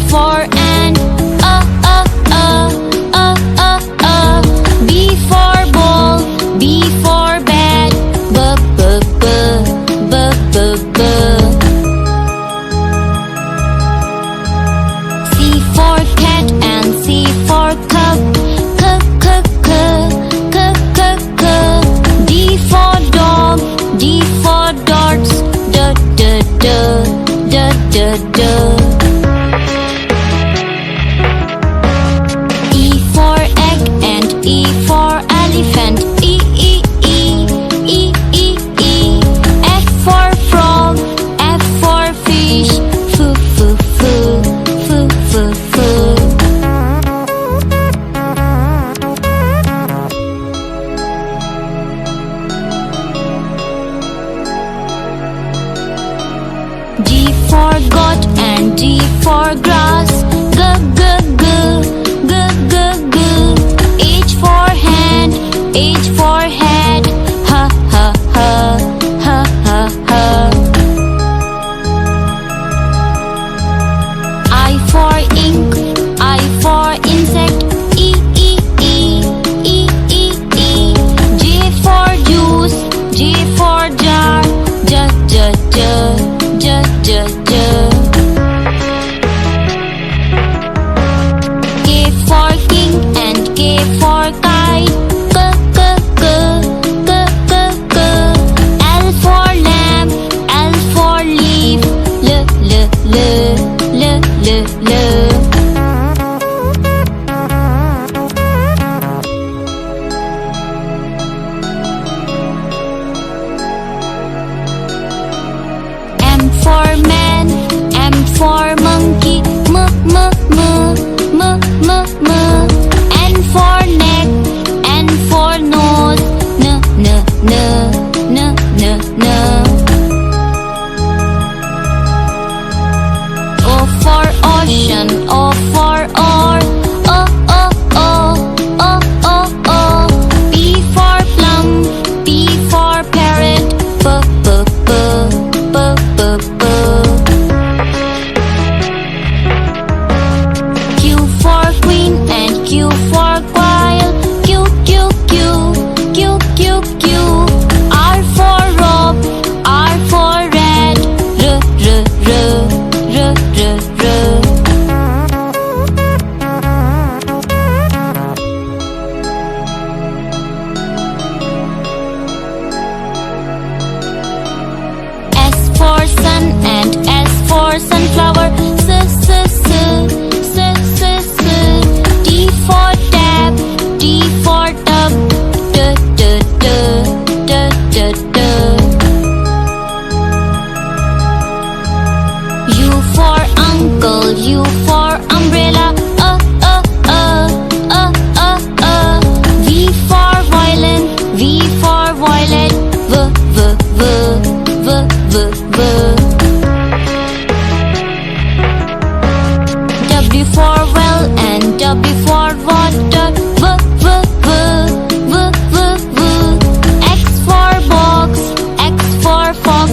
for ant, B for ball, B for bat, b, b, b, b, b, b. C for cat and C for cup, c, c, c, c, c, c. D for dog, D for darts, d, d, d, d, d, d. E for egg and E for elephant, E, E, E, E, E, E. F for frog, F for fish, f, f, f, f, f, f. G for goat and G for grass, g, g, g, g, g, g. H for hand, H for head, ha, ha, ha, ha, ha, ha. I for ink, I for insect, E, E, E, E, E, E. J for juice, J for jar, j, j, j, j, j, j. K for king and K for kite, k, k, k, k, k, k. L for lamp, L for leaf, l, l, l, l, l, l. M for man, M for monkey, m, m, m, m, m, m. N for neck, N for nose, n, n, n, n, n, n. O for ocean, O for oar, o, o, o, o, o, o. P for plum, P for parrot, p, p, p, p, p, p. Q for queen and Q for quail, Q, Q, Q, Q, Q, Q. R for rope, R for red, r, r, r, r, r, r. S for sun and S for sunflower, s, s, s, s, s, s. T for tap, T for tub, d, d, d, d, d, d. U for uncle, U for umbrella, V for violin, V for violet, v, v, v, v, v, v. W for well and W for water, v, v, v, v, v, v. X for box, X for fox,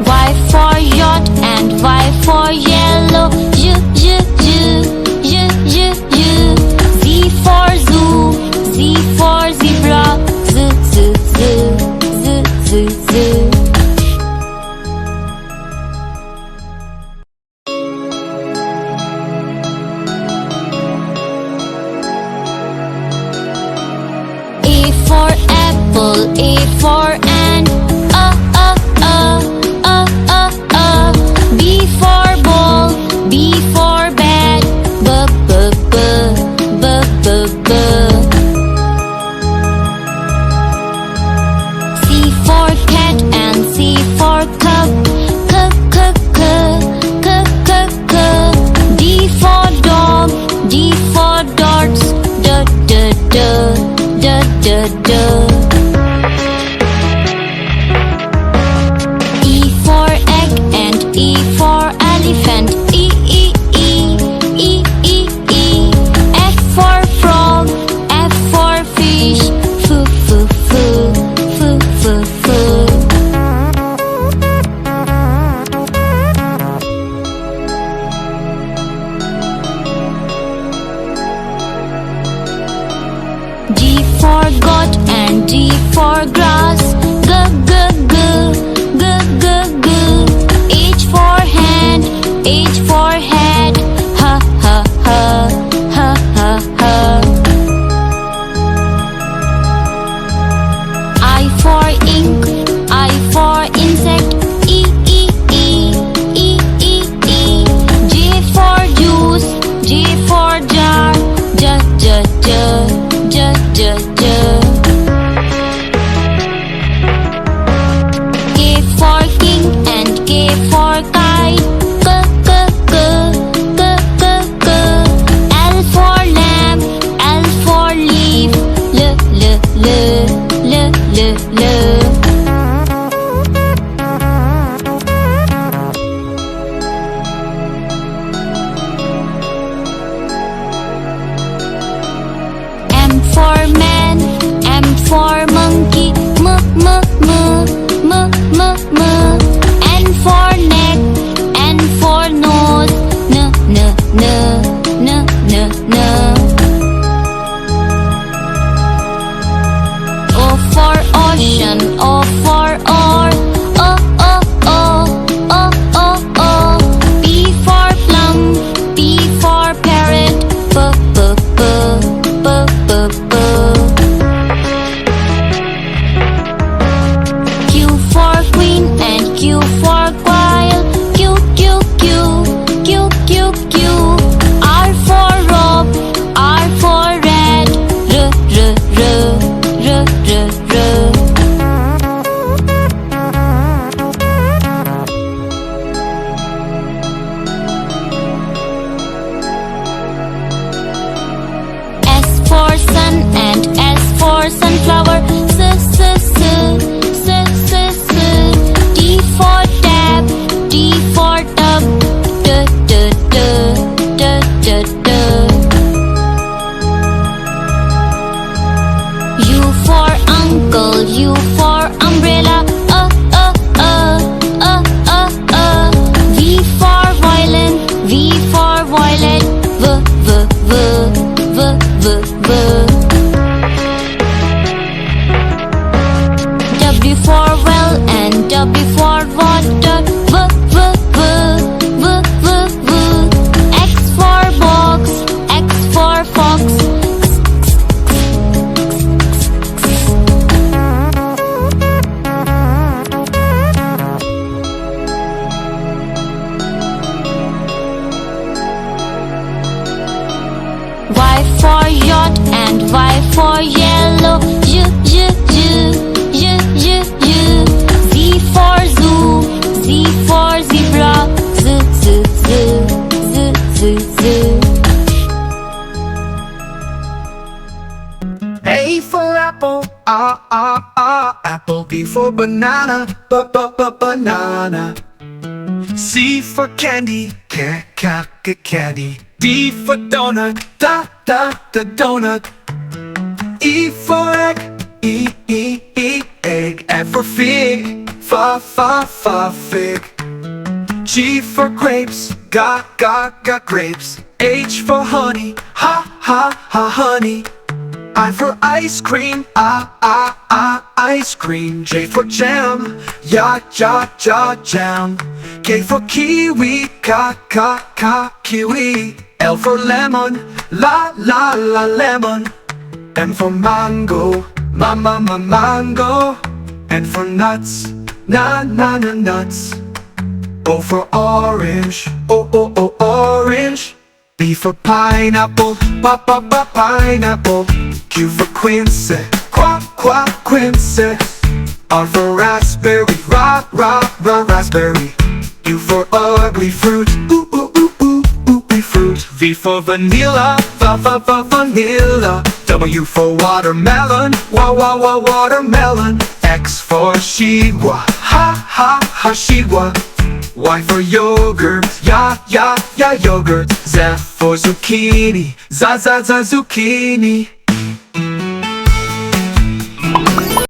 Y for yacht and Y for yellow, y, y, y, y, y, y. Z for zoo, Z for zebra, z, z, z, z, z, z. A for apple, A for ant, B for ball, B for bat, b, b, b, b, b, b. C for cat and C for cup, c, c, c, c, c, c. D for dog, D for darts, d, d, d, d, d, d. E for egg and E for elephant, E, E, E, E, E, E. ink, I for insect, E, E, E, E, E, E. J for juice, J for jar, J, J, J, J, J, J. K for king and K for kite, K, K, K, K, K, K. L for lamp, L for leaf, L, L, L, L, L, L. M for man, M for monkey, M, M, M, M, M, M. N for neck, N for nose, N, N, N, N, N, N. O for ocean, O for or, O, O, O, O, O, O. P for plum, P for parrot, P, P, P, P, P, P. Q for queen and Q for quail, Q, Q, Q, Q, Q, Q. R for rope, R for rat, R, R, R, R, R, R. S for sun and S for sunflower, S, S, S, S, S, S. T for tap, T for tub, T, T, T, T, T, T. U for uncle, U for umbrella, V for violin, V for violet, V, V, V, V, V, V. W for well and W for water, V, V, V, V, V, V. X for box, X for fox, Y for yacht and Y for yellow, Y, Y, Y, Y, Y, Y. Z for zoo, Z for zebra, Z, Z, Z, Z, Z, Z. A for apple, apple. B for banana, banana. C for candy, candy. D for donut, donut. E for egg, egg. F for fig, fig. G for grapes, got grapes. H for honey, honey. I for ice cream, ice cream. J for jam, jam. K for kiwi, kiwi. L for lemon, la lemon. M for mango, mango. N for nuts, nuts. O for orange, orange. P for pineapple, pineapple. Q for quince, quince. R for raspberry, raspberry. U for ugly fruit, fruit. V for vanilla, vanilla. W for watermelon, watermelon. X for shigwa, shigwa. Y for yogurt, yogurt. Z for zucchini, zucchini.